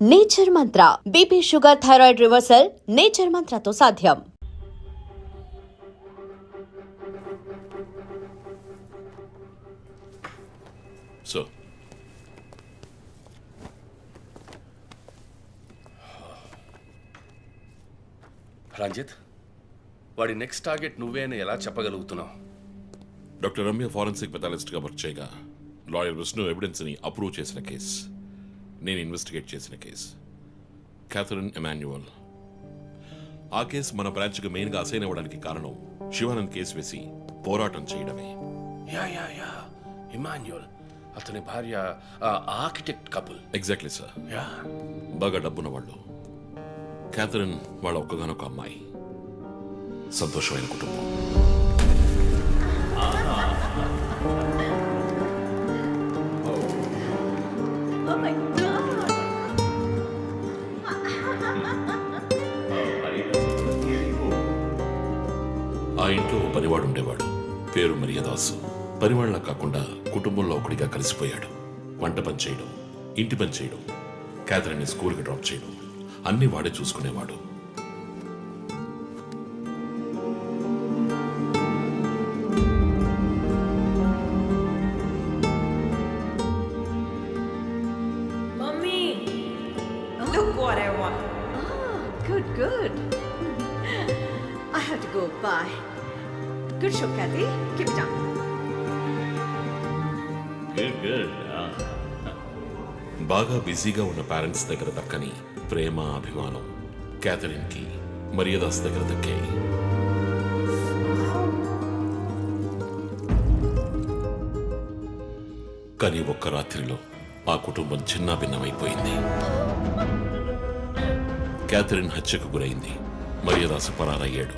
Nature Mantra BP sugar thyroid reversal nature మంత్రతో సాధ్యం. So Ranjith, వాడి నెక్స్ట్ టార్గెట్ నువ్వే అని ఎలా చెప్పగలుగుతున్నావు? డాక్టర్ రమ్య ఫారెన్సిక్ పెథాలజిస్ట్గా వర్క్ చేయగా లాయర్ విష్ణు ఎవిడెన్స్ని అప్రూవ్ చేసిన కేస్, నేను ఇన్వెస్టిగేట్ చేసిన కేస్, క్యాథరిన్ ఎమాన్యువల్. ఆ కేసు మన బ్రాంచ్కి మెయిన్గా అసైన్ అవ్వడానికి కారణం శివానంద్ కేసు వేసి పోరాటం చేయడమే. యా యా యా ఇమాన్యుయల్, అతని భార్య architect couple. Exactly sir. Yeah, బాగా డబ్బున్న వాళ్ళు. క్యాథరిన్ వాళ్ళ ఒక్కగానొక్క అమ్మాయి, సంతోషమైన కుటుంబం. ఆ ఇంట్లో ఓ పనివాడు ఉండేవాడు, పేరు మరియదాసు. పనివాళ్ళ కాకుండా కుటుంబంలో ఒకడిగా కలిసిపోయాడు. వంట పని చేయడం, ఇంటి పని చేయడం, క్యాథరిన్ని స్కూల్కి డ్రాప్ చేయడం అన్నీ వాడే చూసుకునేవాడు. Mummy, look what I want. Good. I have to go. Bye. Good show, Kathy. Keep it up. Good. బాగా బిజీగా ఉన్న పేరెంట్స్ దగ్గర దక్కని ప్రేమ, అభిమానం క్యాథరిన్కి మరియదాస్ దగ్గర దక్కాయి. కానీ ఒక్క రాత్రిలో ఆ కుటుంబం చిన్నాభిన్నమైపోయింది. క్యాథరిన్ హత్యకు గురైంది. మరియదాసు పరారయ్యాడు.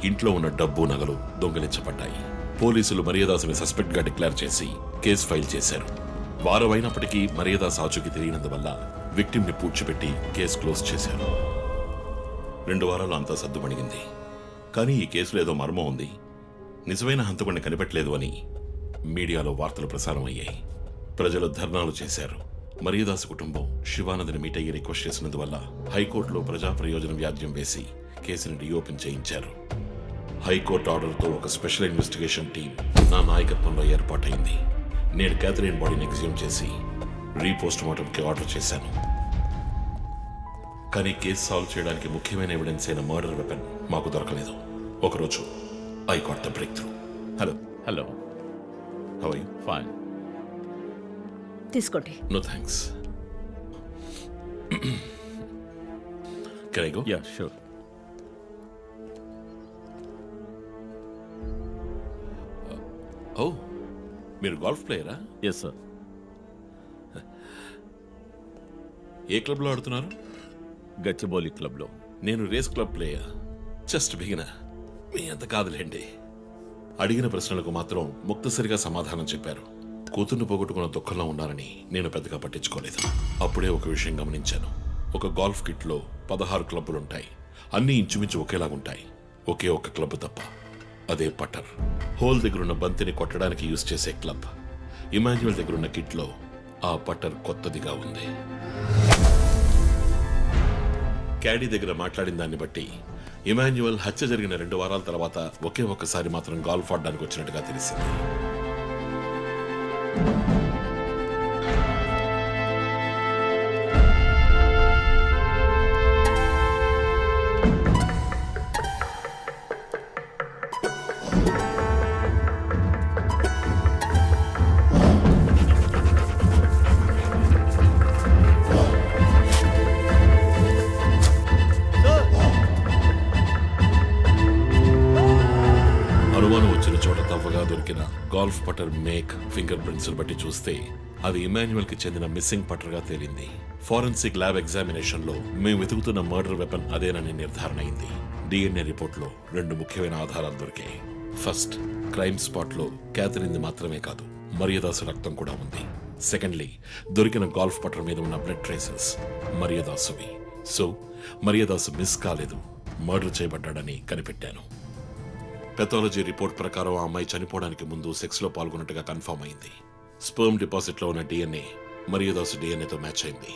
ఇంట్లో ఉన్న డబ్బు, నగలు దొంగిలించబడ్డాయి. పోలీసులు మరియదాసుని సస్పెక్ట్గా డిక్లేర్ చేసి కేసు ఫైల్ చేశారు. వారం అయినప్పటికీ మరియదాస్ ఆచూకీ తెలియనందువల్ల విక్టిమ్ని పూడ్చిపెట్టి కేసు క్లోజ్ చేశారు. 2 వారాలు అంతా సర్దుమణిగింది. కానీ ఈ కేసులో ఏదో మర్మం ఉంది, నిజమైన హంతకుడిని కనిపెట్టలేదు అని మీడియాలో వార్తలు ప్రసారం అయ్యాయి. ప్రజలు ధర్నాలు చేశారు. మరియదాస్ కుటుంబం శివానందని మీట్ అయ్యి రిక్వెస్ట్ చేసినందువల్ల హైకోర్టులో ప్రజా ప్రయోజన వ్యాజ్యం వేసి కేసుని రీఓపెన్ చేయించారు. హైకోర్టు ఆర్డర్తో ఒక స్పెషల్ ఇన్వెస్టిగేషన్ టీం నా నాయకత్వంలో ఏర్పాటైంది. నేను క్యాథరిన్ బాడీని ఎగ్జ్యూమ్ చేసి రీపోస్ట్ మార్టంకి ఆర్డర్ చేశాను. కానీ కేసు సాల్వ్ చేయడానికి ముఖ్యమైన ఎవిడెన్స్ అయిన మర్డర్ వెపన్ మాకు దొరకలేదు. ఒకరోజు I got the breakthrough. Hello, how are you? Fine. తీసుకోండి. No thanks. Can I go? Yeah, sure. Oh, మీరు గోల్ఫ్ ప్లేయరా? Yes sir. ఏ క్లబ్లో ఆడుతున్నారు? గచ్చిబౌలి క్లబ్లో. నేను race club player, just beginner. మీ అంత కాదులేండి. అడిగిన ప్రశ్నలకు మాత్రం ముక్తసరిగా సమాధానం చెప్పారు. కూతుర్ని పోగొట్టుకున్న దుఃఖంలో ఉన్నారని నేను పెద్దగా పట్టించుకోలేదు. అప్పుడే ఒక విషయం గమనించాను. ఒక గోల్ఫ్ కిట్లో 16 క్లబ్బులుంటాయి. అన్నీ ఇంచుమించు ఒకేలాగుంటాయి. ఒకే ఒక్క క్లబ్ తప్ప, అదే పట్టర్. హోల్ దగ్గరున్న బంతిని కొట్టడానికి యూజ్ చేసే క్లబ్. ఇమాన్యువల్ దగ్గరున్న కిట్లో ఆ పట్టర్ కొత్తదిగా ఉంది. క్యాడీ దగ్గర మాట్లాడిన దాన్ని బట్టి ఇమాన్యువల్ హత్య జరిగిన 2 వారాల తర్వాత ఒకే ఒక్కసారి మాత్రం గాల్ఫ్ ఆడడానికి వచ్చినట్టుగా తెలిసింది. అనుమానం వచ్చిన చోట తవ్వగా దొరికిన గాల్ఫ్ పటర్ మేక్, ఫింగర్ ప్రింట్స్ బట్టి చూస్తే అది ఇమాన్యువల్ కి చెందిన మిస్సింగ్ పట్టర్గా తేలింది. ఫోరెన్సిక్ ల్యాబ్ ఎగ్జామినేషన్ లో మేము వెతుకుతున్న మర్డర్ వెపన్ అదేనని నిర్ధారణ అయింది. డిఎన్ఏ రిపోర్ట్ లో 2 ముఖ్యమైన ఆధారాలు దొరికాయి. ఫస్ట్, క్రైమ్ స్పాట్ లో క్యాథరిన్ మాత్రమే కాదు, మరియదాసు రక్తం కూడా ఉంది. సెకండ్లీ, దొరికిన గాల్ఫ్ పటర్ మీద ఉన్న బ్లడ్ ట్రేసెస్ మరియదాసువి. సో మరియదాసు మిస్ కాలేదు, మర్డర్ చేయబడ్డాడని కనిపెట్టాను. పెథాలజీ రిపోర్ట్ ప్రకారం ఆ అమ్మాయి చనిపోవడానికి ముందు సెక్స్లో పాల్గొన్నట్టుగా కన్ఫర్మ్ అయింది. స్పర్మ్ డిపాజిట్లో ఉన్న డిఎన్ఏ మరియదాసు డిఎన్ఏతో మ్యాచ్ అయింది.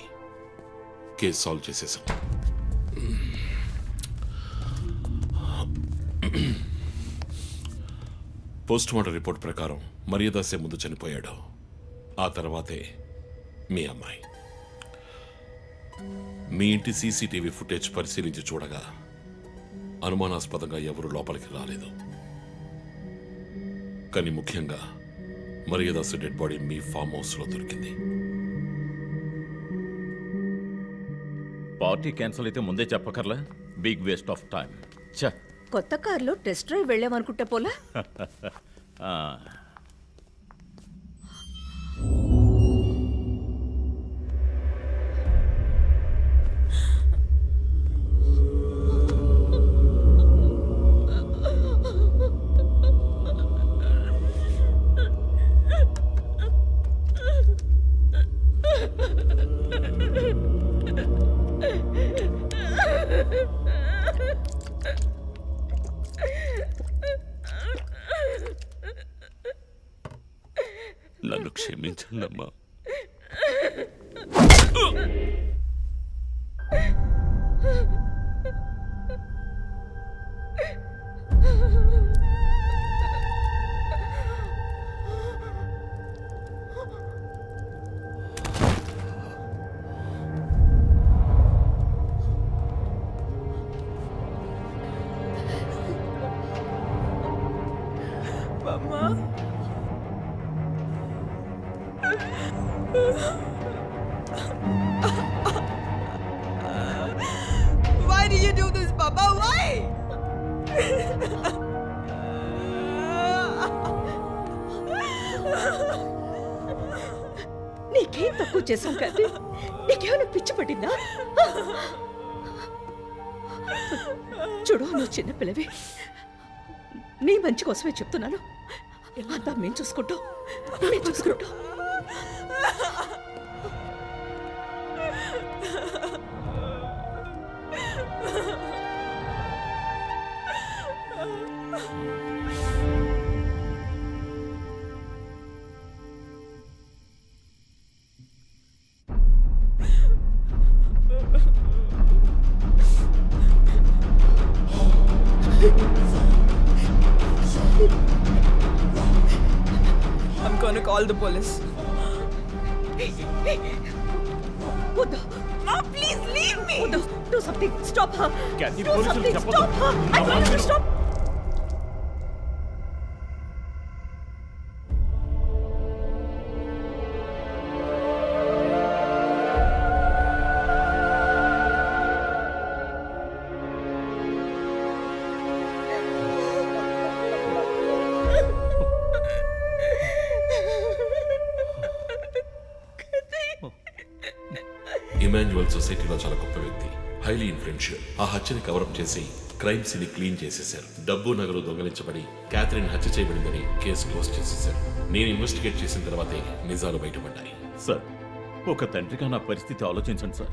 కేసు సాల్వ్ చేసేసాం. పోస్ట్ మార్టం రిపోర్ట్ ప్రకారం మర్యాదాసే ముందు చనిపోయాడు. ఆ తర్వాతే మీ అమ్మాయి. మీ ఇంటి సీసీటీవీ ఫుటేజ్ పరిశీలించి చూడగా అనుమానాస్పదంగా ఎవరూ లోపలికి రాలేదు. కానీ ముఖ్యంగా మర్యాదాసు డెడ్ బాడీ మీ ఫామ్ హౌస్లో దొరికింది. పార్టీ క్యాన్సిల్ అయితే ముందే చెప్పకర్లా? Big waste of time. ఛ! కొత్త కార్లో టెస్ట్ డ్రైవ్ వెళ్ళామనుకుంటే పోలా. ఆ, నన్ను క్షమించండమ్మా. Why did you do this, Papa? Why? నీకేం తక్కువ చేశాం కానీ నీకేమైనా పిచ్చి పట్టిందా? చూడు, నువ్వు చిన్న పిల్లవి. నీ మంచి కోసమే చెప్తున్నాను. అంతా మేము చూసుకుంటాం. I'm gonna call the police. వద్దు. Mom, please leave me. వద్దు. Do something. Stop her. Kathy, Do పోలీసులు something. చెప్పొద్దు. Stop her. I told you to stop. Emmanuel సొసైటీలో చాలా గొప్ప వ్యక్తి, హైలీ ఇన్ఫ్లుయెన్షియల్. ఆ హత్యని కవరప్ చేసి క్రైమ్ సీన్ క్లీన్ చేసేశారు. డబ్బు నగలు దొంగలించబడి క్యాథరిన్ హత్య చేయబడిందని కేసు క్లోజ్ చేసేశారు. నేను ఇన్వెస్టిగేట్ చేసిన తర్వాతే నిజాలు బయటపడ్డాయి. సార్, ఒక తండ్రిగా నా పరిస్థితి ఆలోచించండి సార్.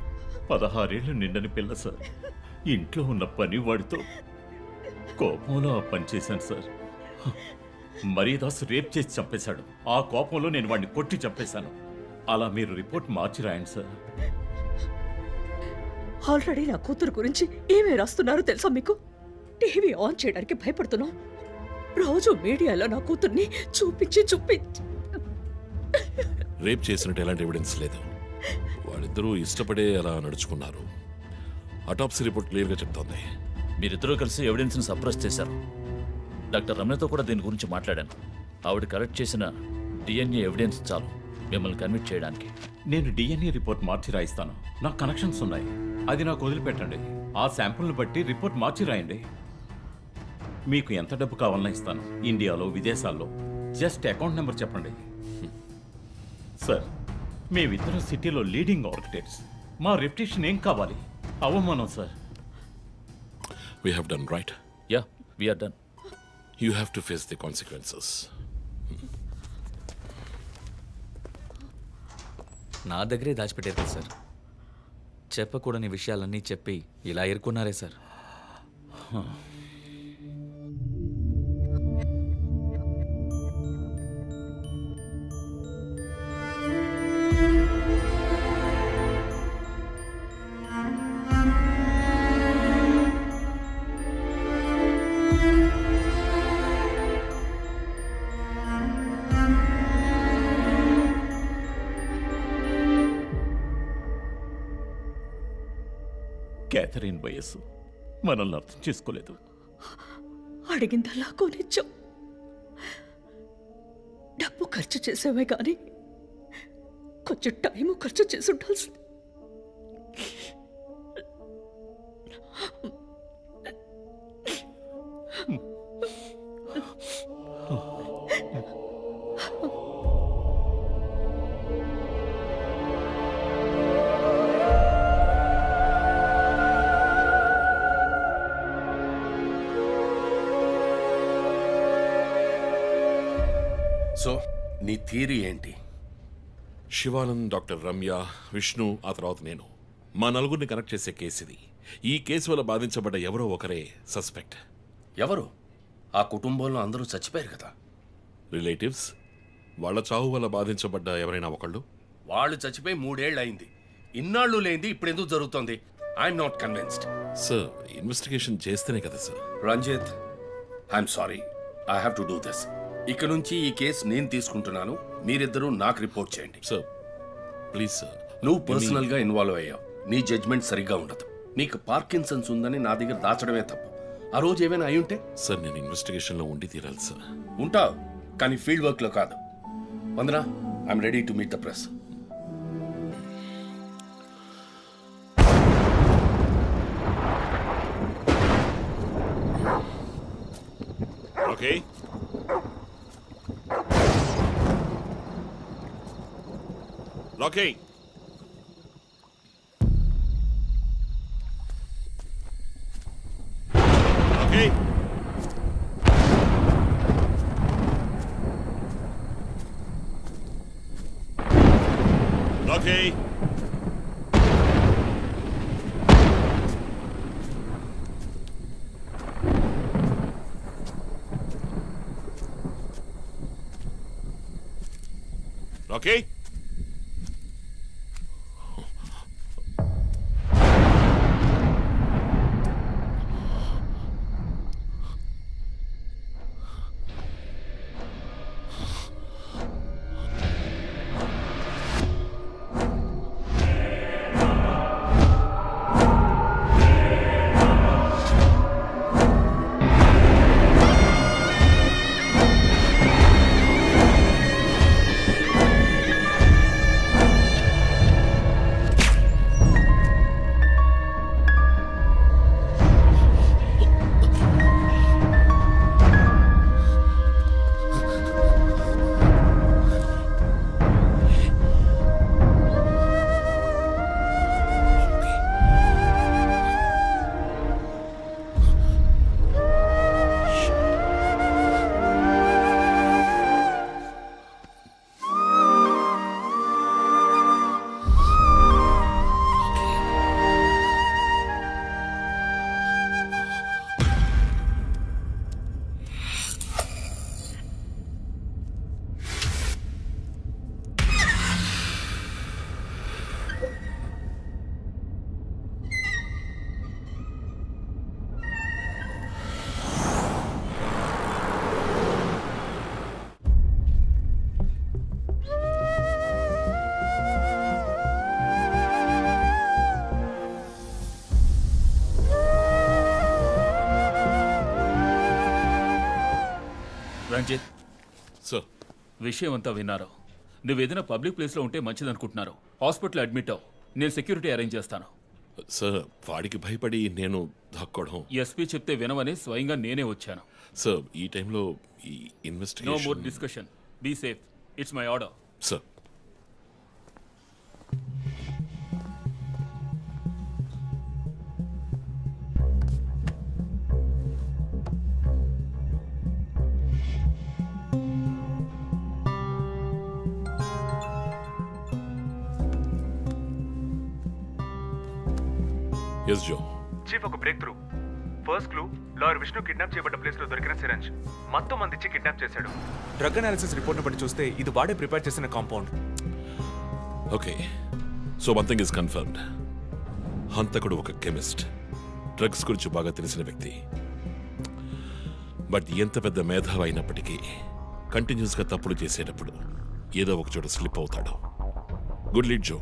16 ఏళ్ళు నిండని పిల్ల సార్. ఇంట్లో ఉన్న పని వాడితో కోపంలో ఆ పని చేశాను సార్. మర్యాదాస్ రేప్ చేసి చంపేశాడు. ఆ కోపంలో నేను వాడిని కొట్టి చంపేశాను. అలా మీరు రిపోర్ట్ మార్చి రాయండి సార్. ఆల్రెడీ నా కూతురు గురించి ఏమేమి రాస్తున్నారో తెలుసా మీకు? టీవీ ఆన్ చేయడానికి భయపడుతున్నాం. రోజు మీడియాలో నా కూతుర్ని చూపించి రేప్ చేసినట్టు ఎలాంటి ఎవిడెన్స్ లేదు. వాళ్ళిద్దరూ ఇష్టపడే అలా నడుచుకున్నారు. అటాప్సీ రిపోర్ట్ క్లియర్గా చెప్తోంది. మీరిద్దరూ కలిసి ఎవిడెన్స్ని సప్రెస్ చేశారు. డాక్టర్ రమణతో కూడా దీని గురించి మాట్లాడాను. ఆవిడ కలెక్ట్ చేసిన డిఎన్ఏ ఎవిడెన్స్ చాలు మిమ్మల్ని కన్విట్ చేయడానికి. నేను డిఎన్ఏ రిపోర్ట్ మార్చి రాయిస్తాను. నాకు కనెక్షన్స్ ఉన్నాయి. అది నాకు వదిలిపెట్టండి. ఆ శాంపుల్ని బట్టి రిపోర్ట్ మార్చి రాయండి. మీకు ఎంత డబ్బు కావాలన్నా ఇస్తాను. ఇండియాలో, విదేశాల్లో. జస్ట్ అకౌంట్ నెంబర్ చెప్పండి. సార్, మేమిద్దరం సిటీలో లీడింగ్ ఆర్కిటెక్ట్స్. మా రెప్యుటేషన్ ఏం కావాలి? అవమానం sir. We have done right. Yeah, we're done. You have to face the consequences. నా దగ్గరే దాచిపెట్టారు కదా సార్. చెప్పకూడని విషయాలన్నీ చెప్పి ఇలా ఇరుక్కున్నారే సార్. క్యాథరిన్ వయస్సు మనల్ని అర్థం చేసుకోలేదు. అడిగిందల్లా కొనిచ్చాం. డబ్బు ఖర్చు చేసామే కానీ కొంచెం టైము ఖర్చు చేసి ఉండాల్సింది. సో నీ థియరీ ఏంటి? శివానంద్, డాక్టర్ రమ్య, విష్ణు, ఆ తర్వాత నేను, మా నలుగురిని కనెక్ట్ చేసే కేసు ఇది. ఈ కేసు వల్ల బాధించబడ్డ ఎవరో ఒకరే సస్పెక్ట్. ఎవరు? ఆ కుటుంబంలో అందరూ చచ్చిపోయారు కదా. రిలేటివ్స్, వాళ్ళ చావు వల్ల బాధించబడ్డ ఎవరైనా ఒకళ్ళు. వాళ్ళు చచ్చిపోయి 3 ఏళ్ళు అయింది. ఇన్నాళ్ళు లేనిది ఇప్పుడు ఎందుకు జరుగుతోంది? I'm not convinced. Sir, investigation చేస్తేనే కదా sir. Ranjith, I'm sorry, I have to do this. ఇక నుంచి ఈ కేసు నేను తీసుకుంటున్నాను. మీరిద్దరూ నాకు రిపోర్ట్ చేయండి. Sir please sir. నువ్వు పర్సనల్ గా ఇన్వాల్వ్ అయ్యావు. నీ జడ్జ్మెంట్ సరిగ్గా ఉండదు. నీకు పార్కిన్సన్స్ ఉందని నా దగ్గర దాచడమే తప్పు. ఆ రోజు ఏమైనా అయి ఉంటే? సార్, నేను ఇన్వెస్టిగేషన్లో ఉండి తీరాలి సార్. ఉంటావు, కానీ ఫీల్డ్ వర్క్ లో కాదు. వందనా, I'm ready to meet the press. Okay, okay. Okay, okay. Okay, Ranjith, sir. విషయం అంతా విన్నారు. నువ్వేదైనా పబ్లిక్ ప్లేస్లో ఉంటే మంచిదనుకుంటున్నారు. హాస్పిటల్ అడ్మిట్ అవ్వు. నేను సెక్యూరిటీ అరేంజ్ చేస్తాను. సార్, వాడికి భయపడి నేను దాక్కోవడం. ఎస్పీ చెప్తే వినవని స్వయంగా నేనే వచ్చాను. సార్, ఈ టైంలో ఈ no more investigation. Discussion. Be safe. It's my order. Sir, yes Joe. Chief, ఒక breakthrough. First clue, lawyer Vishnu kidnap చేయబడ్డ ప్లేస్ లో దొరికిన సిరంజ్. మొత్తం మందిచ్చి కిడ్నాప్ చేశాడు. డ్రగ్ అనాలిసిస్ రిపోర్ట్ బట్టి చూస్తే ఇది వాడే ప్రిపేర్ చేసిన compound. Okay, so one thing is confirmed. హంతకుడు ఒక కెమిస్ట్, డ్రగ్స్ గురించి బాగా తెలిసిన వ్యక్తి. బట్ ఎంత పెద్ద మేధావి అయినప్పటికీ కంటిన్యూస్గా తప్పులు చేసేటప్పుడు ఏదో ఒక చోట స్లిప్ అవుతాడు. గుడ్ లీడ్ జో.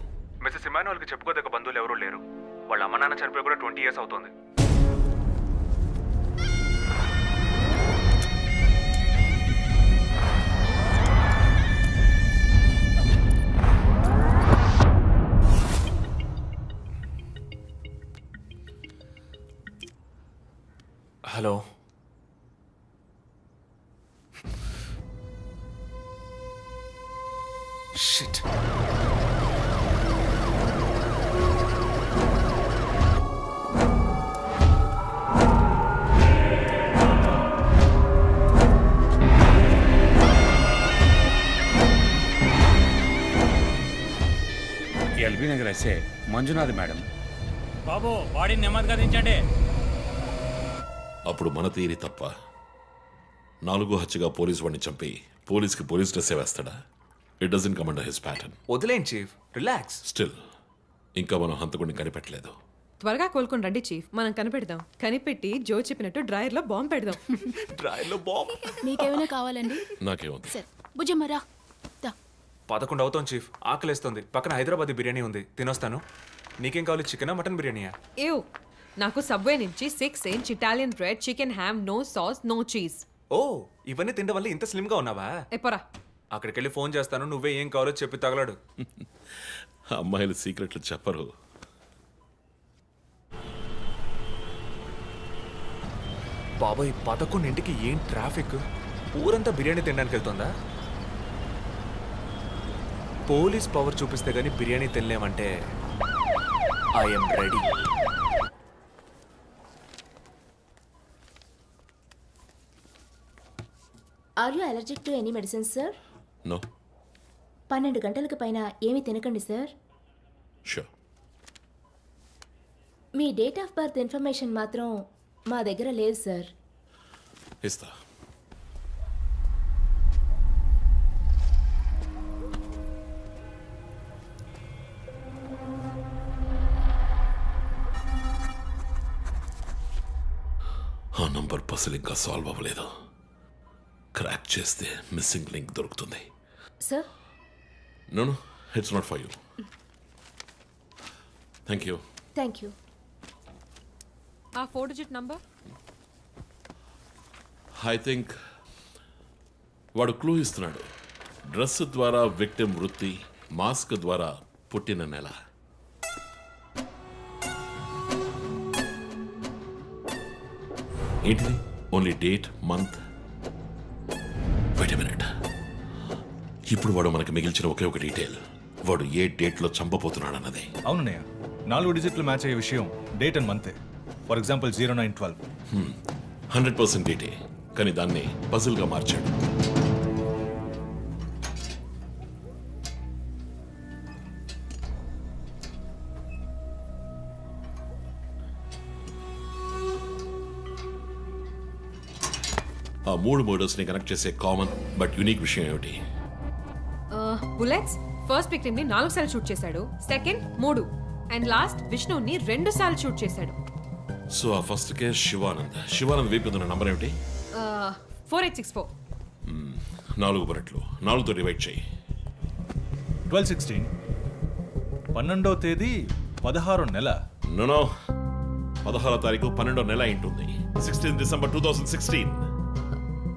మిస్సెస్ ఇమానువల్ కి చెప్పుకోదగ్గ బంధువులు ఎవరూ లేరు. వాళ్ళ అమ్మ నాన్న చనిపోయి కూడా 20 years అవుతుంది. Hello, shit. LB Nagar SA Manjunath madam. బాబు వాడిని నెమ్మదిగా దించండి. అప్పుడు మన తీరి తప్ప 4 హత్యగా పోలీసు వాడిని చంపి పోలీస్కి పోలీస్ డ్రెస్సే వేస్తాడా? It doesn't come under his pattern. వదిలేండి చీఫ్, రిలాక్స్. స్టిల్ ఇంకా మనం హంతకుడిని కనిపెట్టలేదు. త్వరగా కోలుకొని రండి చీఫ్, మనం కనిపెడదాం. కనిపెట్టి జో చెప్పినట్టు డ్రాయర్లో బాంబు పెడదాం. డ్రైవ్లో బాంబ్. మీకేమైనా కావాలండి? నాకేముంది? సరే భుజమ్మరా. 11 అవుతాం చీఫ్, ఆకలేస్తుంది. పక్కన హైదరాబాద్ బిర్యానీ ఉంది, తినొస్తాను. నీకేం కావాలి, చికెనా మటన్ బిర్యానీయా? ఏవ్, నాకు సబ్వే నుంచి 6 inch Italian bread, chicken ham, no sauce, no cheese. Oh, ఇవన్నీ తినడం వల్ల ఇంత స్లిమ్గా ఉన్నావా? ఎప్పరా అక్కడికి వెళ్ళి ఫోన్ చేస్తాను, నువ్వే ఏం కావాలో చెప్పి తగలాడు. అమ్మాయిలు సీక్రెట్లు చెప్పరు. బాబాయ్ 11ంటికి ఏం ట్రాఫిక్? ఊరంతా బిర్యానీ తినడానికి వెళ్తుందా? పోలీస్ పవర్ చూపిస్తే గానీ బిర్యానీ తినలేమంటే I'm ready. Are you allergic to any medicine sir? No. 12 గంటలకు పైన ఏమీ తినకండి సార్. షూర్. మీ డేట్ ఆఫ్ బర్త్ ఇన్ఫర్మేషన్ మాత్రం మా దగ్గర లేదు సార్. ఇస్తా. ఆ నంబర్ పసిల్ ఇంకా సాల్వ్ అవ్వలేదు. క్రాక్ చేస్తే మిస్సింగ్ లింక్ దొరుకుతుంది. Sir no no, it's not for you. Thank you. Thank you. ఆ 4 digit నంబర్. ఐ థింక్ వాడు క్లూ ఇస్తున్నాడు. డ్రెస్ ద్వారా విక్టిమ్ వృత్తి, మాస్క్ ద్వారా పుట్టిన నెల. ఏంటిది? Only date, month. Wait a minute. ఇప్పుడు వాడు మనకి మిగిల్చిన ఒకే ఒక డీటెయిల్, వాడు ఏ డేట్లో చంపబోతున్నాడు అన్నది. అవునన్నయ్య, 4 డిజిట్లు మ్యాచ్ అయ్యే విషయం డేట్ అండ్ మంతే. For example 0912. 100% డేటే, కానీ దాన్ని పజిల్గా మార్చాడు. ఆ 3 మర్డర్స్ ని కనెక్ట్ చేసే కామన్ బట్ యూనిక్ విషయం ఏమిటి? బుల్లెట్స్. ఫస్ట్ విక్టిమ్ ని 4 సార్లు షూట్ చేశాడు, సెకండ్ 3, అండ్ లాస్ట్ విష్ణుని 2 సార్లు షూట్ చేశాడు. సో ఆ ఫస్ట్ కేస్ శివానంద్ వైపు ఉన్న నంబర్ ఏమిటి? 4864. 4 బుల్లెట్లు, 4తో డివైడ్ చేయి. 12/16. 12వ తేదీ 16వ నెల. నో, 16వ తారీఖు 12వ నెల ఉంటుంది. 16 December 2016.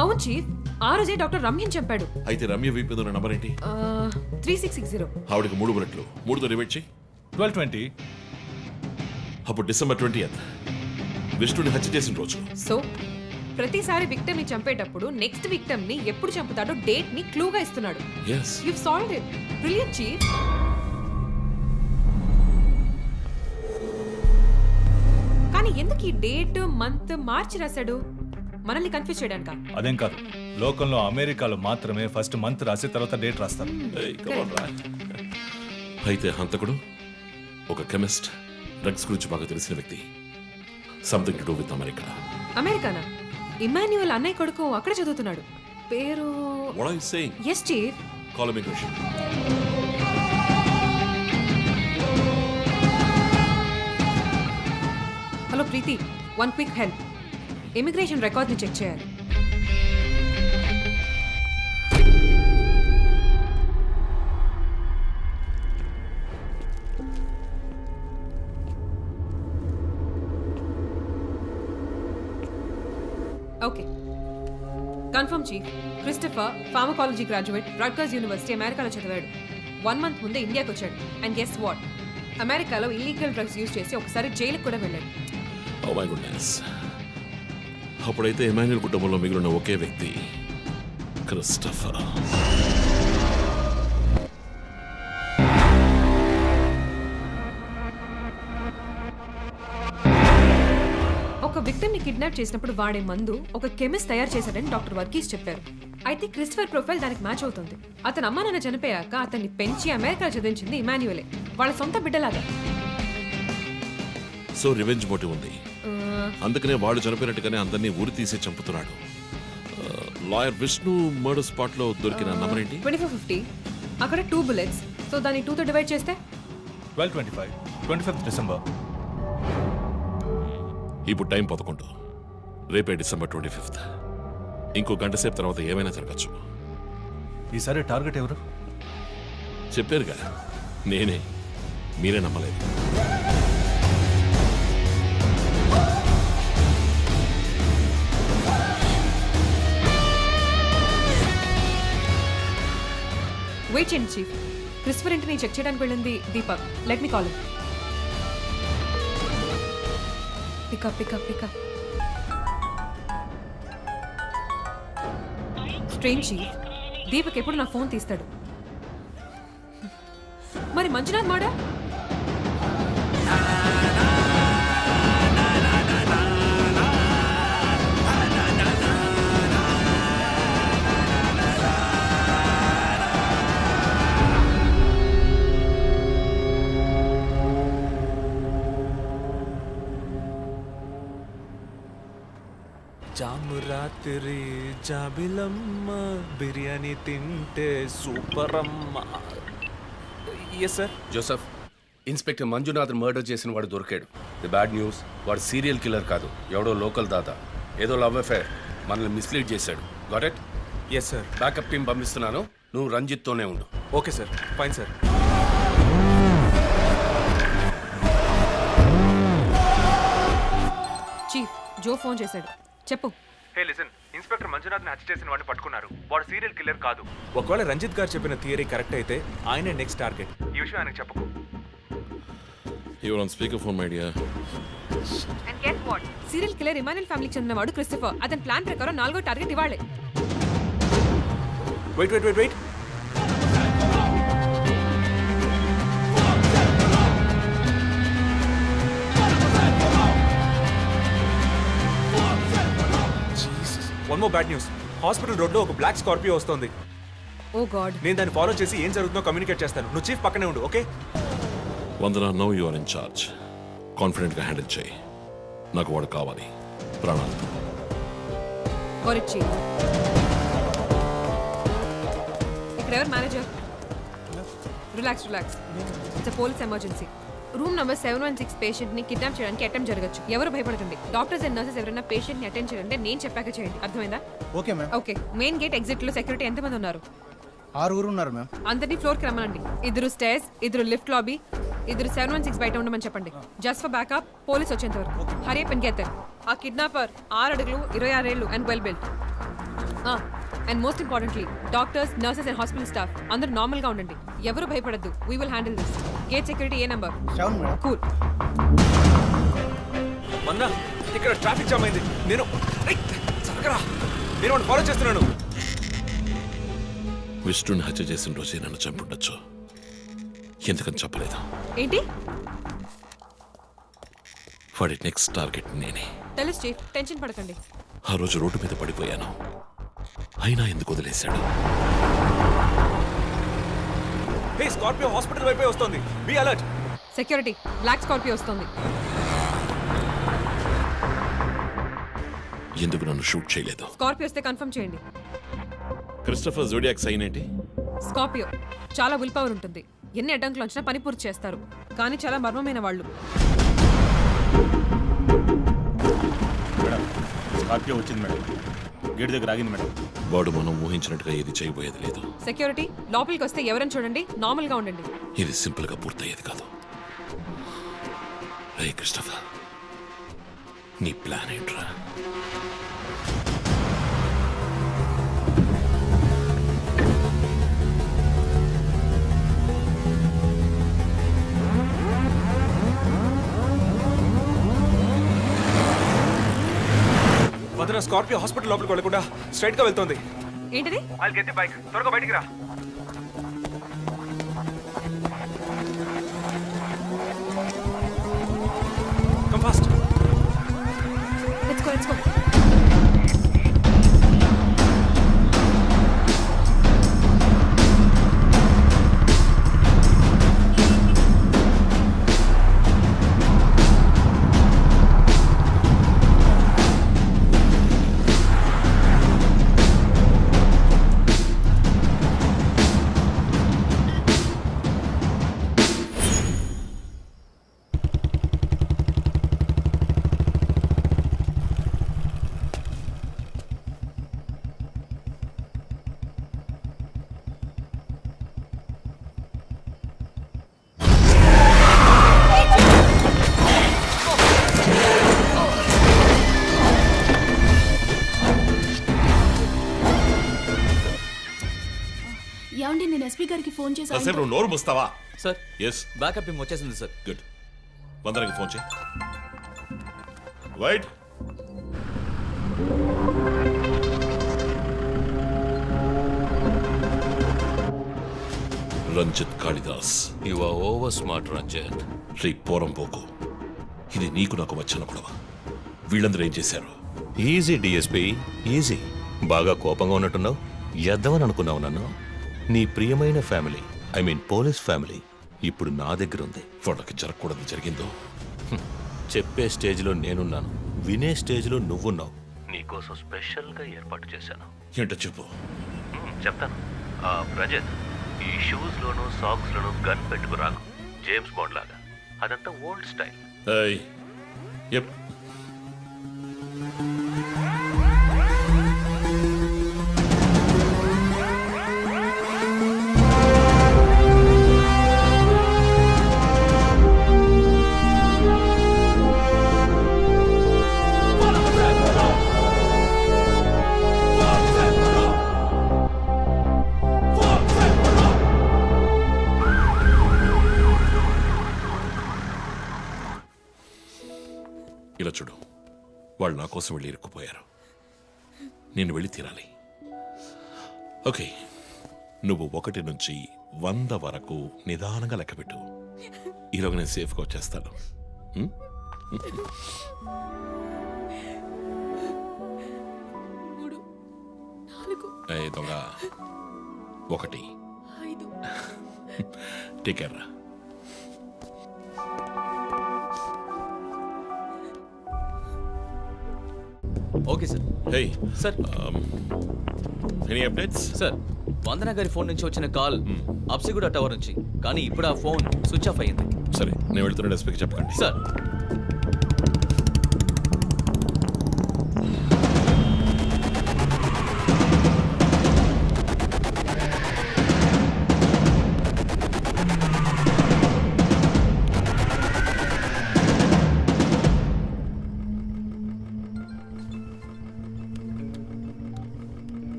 అవును చీఫ్, ఆ రోజే డాక్టర్ రమ్యని చంపాడు. అయితే రమ్య వైపు ఉన్న నంబర్ ఏంటి? 3660. ఆవిడకి 3 బుల్లెట్లు, 3తో డివైడ్ చేయి. 12/20. అప్పుడు December 20th విష్ణుని హత్య చేసిన రోజు. సో ప్రతిసారి విక్టిమ్ ని చంపేటప్పుడు నెక్స్ట్ విక్టిమ్ ని ఎప్పుడు చంపుతాడో డేట్ ని క్లూగా ఇస్తున్నాడు. Yes. You solved it. Brilliant chief. కానీ ఎందుకు ఈ డేట్, మంత్ మార్చి రాశాడు? మనల్ని కన్ఫ్యూజ్ చేయడానికా? అదేం కాదు, లోకంలో అమెరికాలో మాత్రమే ఫస్ట్ మంత్ రాసి తర్వాత డేట్ రాస్తారు. అయితే హంతకుడు ఒక కెమిస్ట్, డ్రగ్స్ గురించి బాగా తెలిసిన వ్యక్తి. Something to do with America. అమెరికానా? ఇమాన్యుయల్ అన్నయ్య కొడుకు అక్కడ చదువుతున్నాడు. పేరు What are you saying? Yes chief. Call immigration. Hello Preethi, 1 quick help. Immigration రికార్డ్ని చెక్ చేయాలి. Okay confirm chief Christopher pharmacology graduate Rutgers university అమెరికాలో చదివాడు 1 month ముందే ఇండియాకి వచ్చాడు అండ్ గెస్ వాట్ అమెరికాలో ఇల్లీగల్ డ్రగ్స్ యూజ్ చేసి ఒకసారి జైలుకి కూడా వెళ్ళాడు. Oh my goodness. అప్పుడైతే ఎమాన్యుల్ కుటుంబంలో మిగిలిన ఒకే వ్యక్తి క్రిస్టఫర్. ఒక విక్టిమ్ ని కిడ్నాప్ చేసినప్పుడు వాడే మందు ఒక కెమిస్ట్ తయారు చేశాడని డాక్టర్ వర్గీస్ చెప్పారు. అయితే క్రిస్టఫర్ ప్రొఫైల్ దానికి మ్యాచ్ అవుతుంది. అతని అమ్మ నాన్న చనిపోయాక అతన్ని పెంచి అమెరికా చదివించింది ఇమాన్యుయలే, వాళ్ళ సొంత బిడ్డలాగా. సో రివెంజ్ మోటివ్ ఉంది, అందుకనే వాడు చనిపోయినట్టుగానే అందరినీ ఊరి తీసి చంపుతున్నాడు. లాయర్ విష్ణు మర్డర్ స్పాట్ లో దొరికిన నంబర్ ఏంటి? 2450. అక్కడ 2 bullets. సో దాన్ని 2 తో డివైడ్ చేస్తే 12:25, 25th December. ఇప్పుడు టైం 11. రేపే December 25th. ఇంకో గంట సేపు తర్వాత ఏమైనా జరగచ్చు. ఈసారి టార్గెట్ ఎవరు? చెప్పారుగా, నేనే. మీరే నమ్మలేదు. వెయిట్ చేయండి చీఫ్. క్రిస్టఫర్ ఇంటిని చెక్ చేయడానికి వెళ్ళింది Deepak. Let me call him. Pick up pick up pick up. Strange chief, Deepak ఎప్పుడు నా ఫోన్ తీస్తాడు. మరి మంజునాథ్ మాడా? జాము రాత్రి జాబిలమ్మ బిర్యానీ తింటే సూపర్ అమ్మ. Yes sir. Joseph, inspector Manjunath murder చేసిన వాడు దొరికాడు. ది బ్యాడ్ న్యూస్, వాడు సీరియల్ కిల్లర్ కాదు, ఎవడో లోకల్ దాదా. ఏదో లవ్ అఫేర్, మనల్ని మిస్లీడ్ చేశాడు. Got it? Yes sir. Backup team పంపిస్తున్నాను, నువ్వు రంజిత్తోనే ఉండు. Okay sir, fine sir. Chief, Joe phone చేశాడు. చెప్పు. హే లిసన్, ఇన్స్పెక్టర్ మంజునాథ్ని హత్య చేసిన వాడిని పట్టుకున్నారు. వాడు సీరియల్ కిల్లర్ కాదు. ఒకవేళ రంజిత్ గారు చెప్పిన థియరీ కరెక్ట్ అయితే ఆయనే నెక్స్ట్ టార్గెట్. ఈ విషయం ఆయనకు చెప్పకు. Your on speaker phone my dear. And get what? Serial killer Emmanuel ఫ్యామిలీకి చెందినవాడు క్రిస్టఫర్. అతని ప్లాన్ ప్రకారం 4వ టార్గెట్ ఇవాళే. Wait wait wait wait. One more bad news. Hospital road లో ఒక బ్లాక్ స్కార్పియో వస్తుంది. Oh god. నేను దాన్ని ఫాలో చేసి ఏం జరుగుతుందో కమ్యూనికేట్ చేస్తాను. నువ్వు చీఫ్ పక్కనే ఉండు, okay? Vandana, no you are in charge. Confident గా హ్యాండిల్ చేయి. నాకు వాడు కావాలి, ప్రాణాలు. చీఫ్, ఇక్కడ ఎవరు manager? Relax relax. It's police emergency. Room number 716 patient ని కిడ్నాప్ చేయడానికి అటెంప్ట్ జరగచ్చు. ఎవరు భయపడకండి. డాక్టర్స్ అండ్ నర్సెస్ ఎవరైనా పేషెంట్ ని అటెండ్ చేయాలంటే నేను చెప్పాక చేయండి. అర్థమైందా? Okay ma'am. Okay. Main gate exit లో సెక్యూరిటీ ఎంతమంది ఉన్నారు? 6 ఉన్నారు మ్యామ్. అందరినీ ఫ్లోర్ కి రమ్మనండి. 2 స్టేర్స్, 2 లిఫ్ట్ లాబీ, 2 716 బయట ఉండమని చెప్పండి. జస్ట్ ఫర్ బ్యాకప్, పోలీస్ వచ్చేంత వరకు. Hurry up and get there. ఆ కిడ్నాపర్ 6 అడుగులు 26 ఏళ్ళు and well built. And most importantly, doctors, nurses and hospital staff అందరూ నార్మల్ గా ఉండండి. ఎవరు భయపడద్దు. We will handle this. Gate security ఏ నెంబర్? 7 మేడం. కూల్. మన్నా, ఇక్కడ ట్రాఫిక్ జామ్ అయింది. నేను వాడిని ఫాలో చేస్తున్నాను. విష్ణుని హత్య చేసిన రోజే నన్ను చంపుండొచ్చు. ఎందుకని చెప్పలేదు? ఏంటి? వాడి నెక్స్ట్ టార్గెట్ నేనే. తెలుసు చీఫ్, టెన్షన్ పడకండి. ఆ రోజు రోడ్డు మీద పడిపోయాను, అయినా ఎందుకు వదిలేశాడు? హే, స్కార్పియో హాస్పిటల్ వైపే వస్తుంది. Be alert. Security, black Scorpio వస్తుంది. ఎందుకు నన్ను షూట్ చేయలేదు? స్కార్పియో వస్తే కన్ఫర్మ్ చేయండి. క్రిస్టఫర్ జోడియాక్ సైన్ ఏంటి? స్కార్పియో చాలా విల్ పవర్ ఉంటుంది. ఎన్ని అడ్డంకులు వచ్చినా పని పూర్తి చేస్తారు. కానీ చాలా మర్మమైన వాళ్ళు. మేడం, స్కార్పియో వచ్చింది మేడం. గేట్ దగ్గర ఆగింది మేడం. వాడు మనం ఊహించినట్టుగా ఏది చేయబోయేది లేదు. సెక్యూరిటీ, లోపలికి వస్తే ఎవరైనా చూడండి, నార్మల్ గా ఉండండి. ఇది సింపుల్ గా పూర్తయ్యేది కాదు. రే క్రిస్టఫర్, నీ ప్లాన్ ఏంట్రా? వదిన స్కార్పియో హాస్పిటల్ లోపలికి వెళ్ళకుండా స్ట్రైట్ గా వెళ్తోంది. ఏంటిది? వాళ్ళకి ఎత్తి బైక్ త్వరగా బయటికి రా. Come fast. Let's go, let's go. ఏమండి, నేను ఎస్పీ గారికి ఫోన్ చేశాను. కాసేపు నువ్వు నోరు ముస్తావా? సార్ ఎస్, బ్యాకప్ టీమ్ వచ్చేసింది సార్. గుడ్. వందనకి ఫోన్ చేయి. Wait. Ranjith Kalidas. You are over smart Ranjith. Sri పోరంపోకు, ఇది నీకు నాకు వచ్చిన గొడవ. వీళ్ళందరూ ఏం చేశారు? Easy DSP, easy. బాగా కోపంగా ఉన్నట్టున్నావు. ఎద్దామని అనుకున్నావు నన్ను. నీ ప్రియమైన family, I mean police family ఇప్పుడు నా దగ్గర ఉంది. వాళ్ళకి జరగకూడదు జరిగిందో. చెప్పే స్టేజ్లో నేనున్నాను, వినే స్టేజ్లో నువ్వున్నావు. నీకోసం స్పెషల్గా ఏర్పాటు చేశాను. ఏంటో చెప్పు. చెప్తాను. రజత్, ఈ షూస్లోను సాక్స్లోను గన్ పెట్టుకురాకు, జేమ్స్ బాండ్ లాగా. అదంతా ఓల్డ్ స్టైల్. ఏయ్, ఎప్. ఇలా చూడు, వాళ్ళు నా కోసం వెళ్ళి ఇరుక్కుపోయారు. నేను వెళ్ళి తీరాలి. ఓకే, నువ్వు 1 నుంచి 100 వరకు నిదానంగా లెక్కపెట్టు. ఈలోగా నేను సేఫ్గా వచ్చేస్తాను. దొంగ 1 టేక్ కేర్ రా. Okay sir. Hey sir. Any updates? Sir, Vandana గారి ఫోన్ నుంచి వచ్చిన కాల్ అప్సిగూడ టవర్ నుంచి, కానీ ఇప్పుడు ఆ ఫోన్ స్విచ్ ఆఫ్ అయ్యింది. సరే, నేను వెళ్తున్న ఎస్పీకి చెప్పకండి. సార్.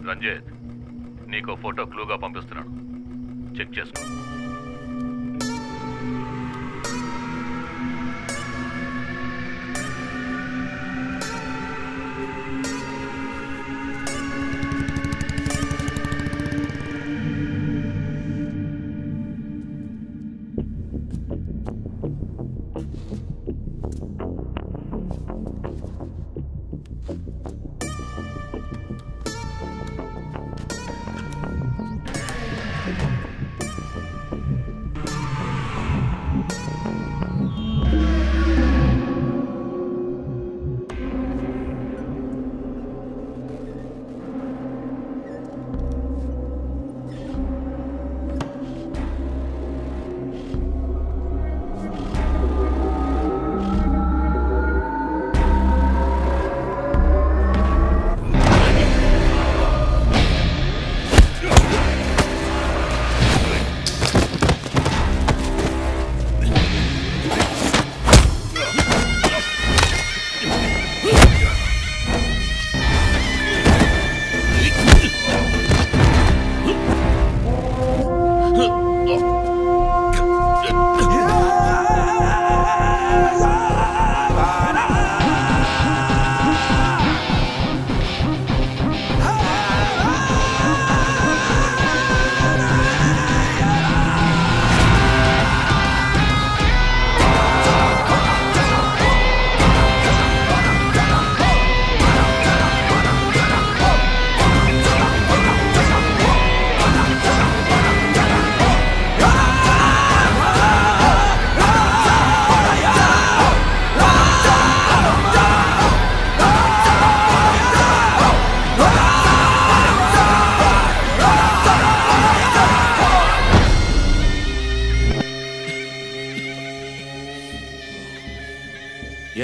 రంజిత్, నీకు ఫోటో క్లూగా పంపిస్తున్నాను, చెక్ చేసుకో.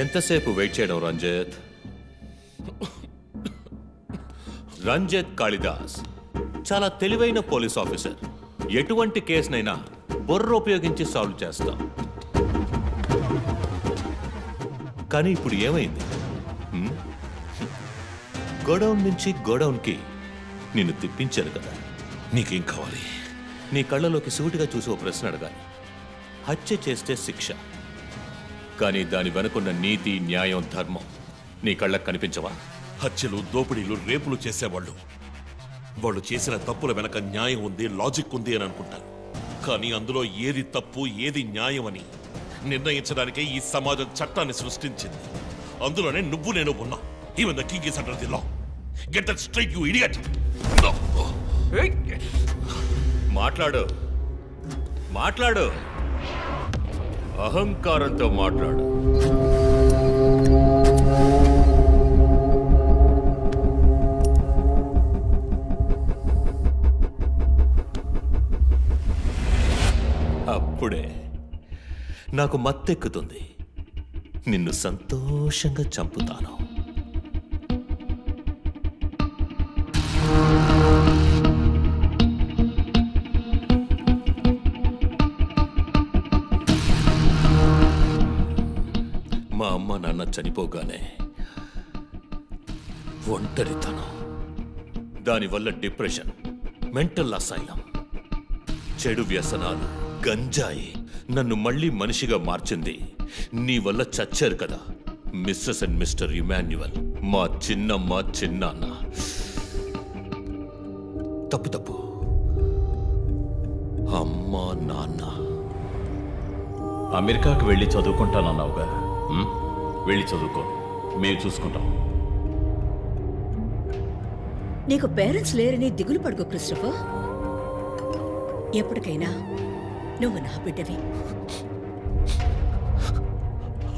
ఎంతసేపు వెయిట్ చేయడం రంజిత్? రంజిత్ కాళిదాస్ చాలా తెలివైన పోలీస్ ఆఫీసర్. ఎటువంటి కేసునైనా బుర్ర ఉపయోగించి సాల్వ్ చేస్తాం. కానీ ఇప్పుడు ఏమైంది? గోడౌన్ నుంచి గోడౌన్కి నిన్ను తిప్పించారు కదా. నీకేం కావాలి? నీ కళ్ళలోకి సూటిగా చూసి ఓ ప్రశ్న అడగాలి. హత్య చేస్తే శిక్ష, కానీ దాని వెనుకున్న నీతి, న్యాయం, ధర్మం నీ కళ్ళకు కనిపించవా? హత్యలు, దోపిడీలు, రేపులు చేసేవాళ్ళు వాళ్ళు చేసిన తప్పుల వెనక న్యాయం ఉంది, లాజిక్ ఉంది అని అనుకుంటారు. కానీ అందులో ఏది తప్పు, ఏది న్యాయం అని నిర్ణయించడానికే ఈ సమాజం చట్టాన్ని సృష్టించింది. అందులోనే నువ్వు నేను ఉన్నా. Even the king is under the law. Get that straight, you idiot. మాట్లాడు, మాట్లాడు, అహంకారంతో మాట్లాడు. అప్పుడే నాకు మత్తెక్కుతుంది. నిన్ను సంతోషంగా చంపుతాను. మా అమ్మ నాన్న చనిపోగానే ఒంటరితనం, దానివల్ల డిప్రెషన్, మెంటల్ అసైలం, చెడు వ్యసనాలు, గంజాయి నన్ను మళ్ళీ మనిషిగా మార్చింది. నీ వల్ల చచ్చారు కదా మిస్సెస్ అండ్ మిస్టర్ ఇమాన్యువల్, మా చిన్నమ్మ, చిన్నాన్న. తప్పు తప్పు, అమ్మ, నాన్న. అమెరికాకు వెళ్ళి చదువుకుంటానన్నావుగా, వెళ్ళి చదువుకో, మేము చూసుకుంటాం. నీకు పేరెంట్స్ లేరని దిగులు పడుకో క్రిస్టఫర్. ఎప్పటికైనా నువ్వు నా బిడ్డవి.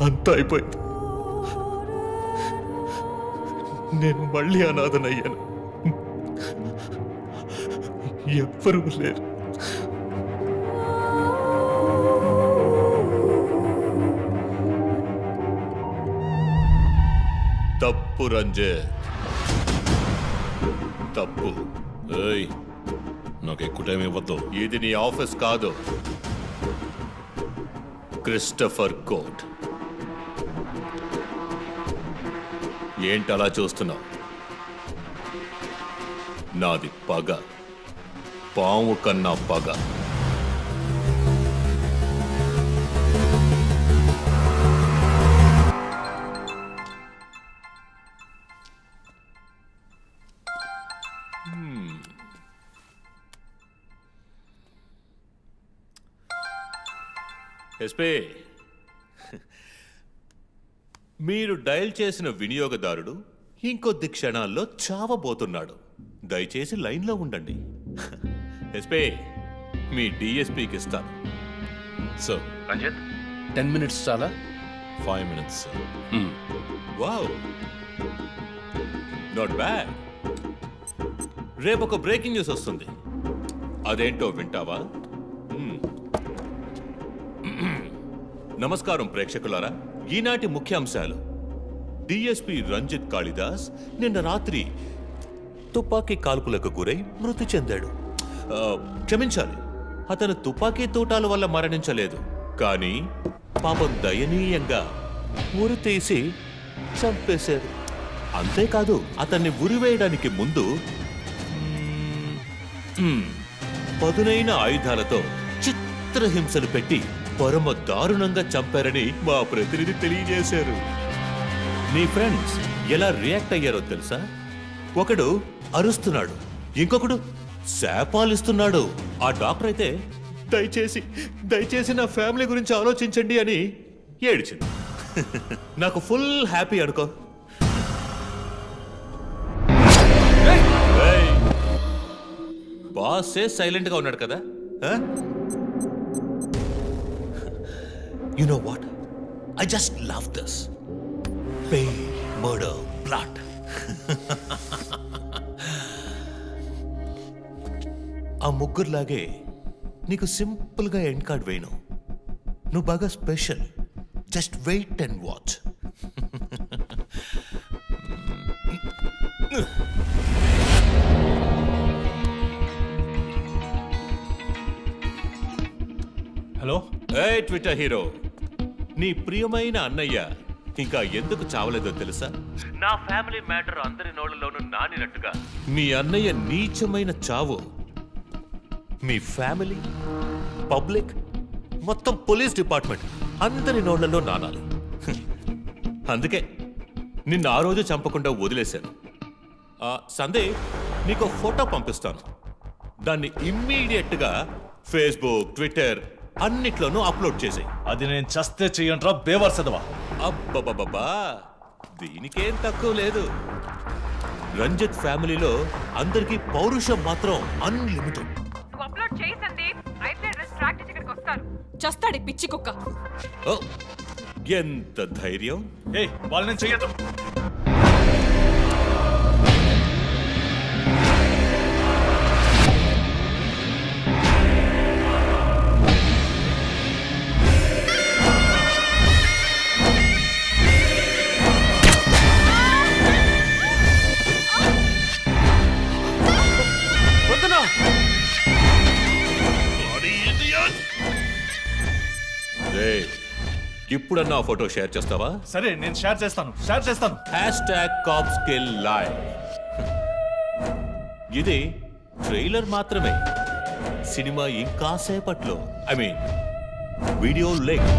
అంతా అయిపోయింది. నేను మళ్ళీ అనాథనయ్యాను. ఎవ్వరూ లేరు. తప్పు రంజిత్, తప్పు. ఏయ్, నాకు ఎక్కువ టైం ఇవ్వద్దు. ఇది నీ ఆఫీస్ కాదు, క్రిస్టఫర్ కోర్ట్. ఏంటలా చూస్తున్నావు? నాది పగ, పాము కన్నా పగ. ఎస్పీ, మీరు డయల్ చేసిన వినియోగదారుడు ఇంకొద్ది క్షణాల్లో చావబోతున్నాడు. దయచేసి లైన్లో ఉండండి. ఎస్పీ, మీ డిఎస్పీకి ఇస్తాను. సార్, రంజిత్ 10 minutes చాలా? 5 minutes, sir. Wow, not bad. రేపు ఒక బ్రేకింగ్ న్యూస్ వస్తుంది. అదేంటో వింటావా? నమస్కారం ప్రేక్షకులారా. ఈనాటి ముఖ్యాంశాలు: డిఎస్పీ రంజిత్ కాళిదాస్ నిన్న రాత్రి తుపాకీ కాల్పులకు గురై మృతి చెందాడు. క్షమించాలి, అతను తుపాకీ తూటాల వల్ల మరణించలేదు, కానీ పాపం దయనీయంగా ఉరి తీసి చంపేశారు. అంతేకాదు, అతన్ని ఉరివేయడానికి ముందు పదునైన ఆయుధాలతో చిత్రహింసలు పెట్టి పరమ దారుణంగా చంపారని మా ప్రతినిధి తెలియజేశారు. నీ ఫ్రెండ్స్ ఎలా రియాక్ట్ అయ్యారో తెలుసా? ఒకడు అరుస్తున్నాడు, ఇంకొకడు శాపాలిస్తున్నాడు. ఆ డాక్టర్ అయితే దయచేసి నా ఫ్యామిలీ గురించి ఆలోచించండి అని ఏడ్చింది. నాకు ఫుల్ హ్యాపీ అనుకో. బాసే సైలెంట్ గా ఉన్నాడు కదా. You know what? I just love this. Pain, murder, blood. ఆ ముగ్గురులాగే నీకు సింపుల్గా ఎండ్ కార్డ్ వేయను. నువ్వు బాగా special. Just wait and watch. Hello ఏ ట్విట్టర్ హీరో, నీ ప్రియమైన అన్నయ్య ఇంకా ఎందుకు చావలేదో తెలుసా? నా ఫ్యామిలీ మ్యాటర్ అందరి నోళ్ళలోనూ నానినట్టుగా మీ అన్నయ్య నీచమైన చావు మీ ఫ్యామిలీ, పబ్లిక్, మొత్తం పోలీస్ డిపార్ట్మెంట్ అందరి నోళ్లలో నానాలి. అందుకే నిన్ను ఆ రోజు చంపకుండా వదిలేశాను. సందేహ్, నీకు ఫోటో పంపిస్తాను. దాన్ని ఇమ్మీడియట్గా ఫేస్బుక్, ట్విట్టర్ అన్నిట్లోనూ అప్లోడ్ చేసాయి. అది నేను చస్తే చెయ్యంట్రా బేవర్ చదవా. అబ్బబ్బబ్బా, దీనికేం తక్కువ లేదు. రంజిత్ ఫ్యామిలీలో అందరికీ పౌరుషం మాత్రం అన్లిమిటెడ్. నువ్వు అప్లోడ్ చేయి సందీప్, అయితే ట్రాక్ చేసి ఇక్కడికి వస్తారు. చస్తాడు ఈ పిచ్చి కుక్క. ఓ, ఎంత ధైర్యం! ఏయ్, వాళ్ళని చెయ్యదు. ఇప్పుడన్నా ఫోటో షేర్ చేస్తావా? సరే, నేను షేర్ చేస్తాను. #CopsKillLive. ఇది ట్రైలర్ మాత్రమే. సినిమా ఇంకా సేపట్లో, ఐ మీన్ వీడియో లింక్.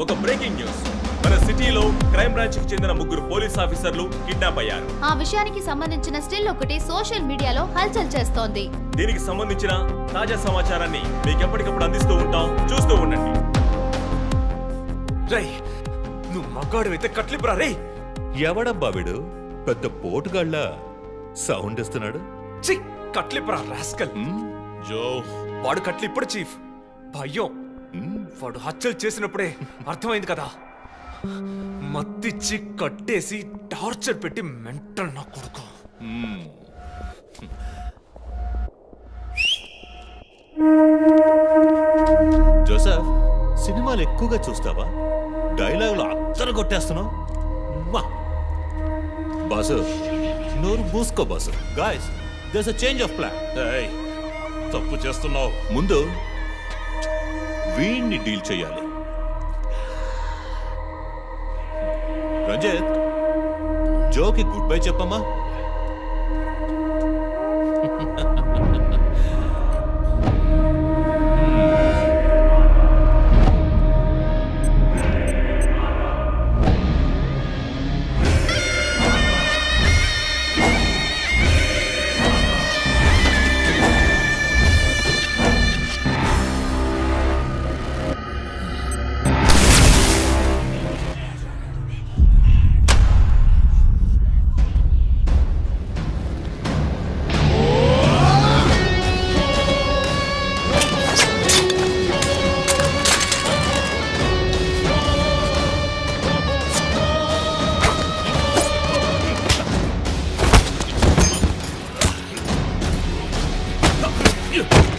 ఒక బ్రేకింగ్ న్యూస్. మన సిటీలో క్రైమ్ బ్రాంచ్ కి చెందిన 3 పోలీస్ ఆఫీసర్లు కిడ్నాప్ అయ్యారు. ఆ విషయానికి సంబంధించిన స్టిల్ ఒకటి సోషల్ మీడియాలో హల్చల్ చేస్తోంది. దీనికి సంబంధించిన తాజా సమాచారాన్ని మీకు ఎప్పటికప్పుడు అందిస్తూ ఉంటాం, చూస్తూ ఉండండి. రై, నువ్వు మగాడు అయితే కట్లిపురా. రే, ఎవడబ్బా వీడు పెద్ద పోటుగాళ్ళ సౌండ్ ఇస్తున్నాడు? కట్లిపురా రాస్కల్. జో, వాడు కట్లిప్పుడు చీఫ్. భయం. వాడు హత్యలు చేసినప్పుడే అర్థమైంది కదా. మత్తిచ్చి కట్టేసి టార్చర్ పెట్టి మెంటల్ నా కొడుకు. జోసెఫ్, సినిమాలు ఎక్కువగా చూస్తావా? డైలాగులు అత్తరు కొట్టేస్తున్నావు. బాసు, నోరు మూసుకో boss. Guys, there's a change of plan. తప్పు చేస్తున్నావు. ముందు వీణ్ణి డీల్ చేయాలి. రంజిత్, జోకి గుడ్ బై చెప్పమ్మా. Yeah.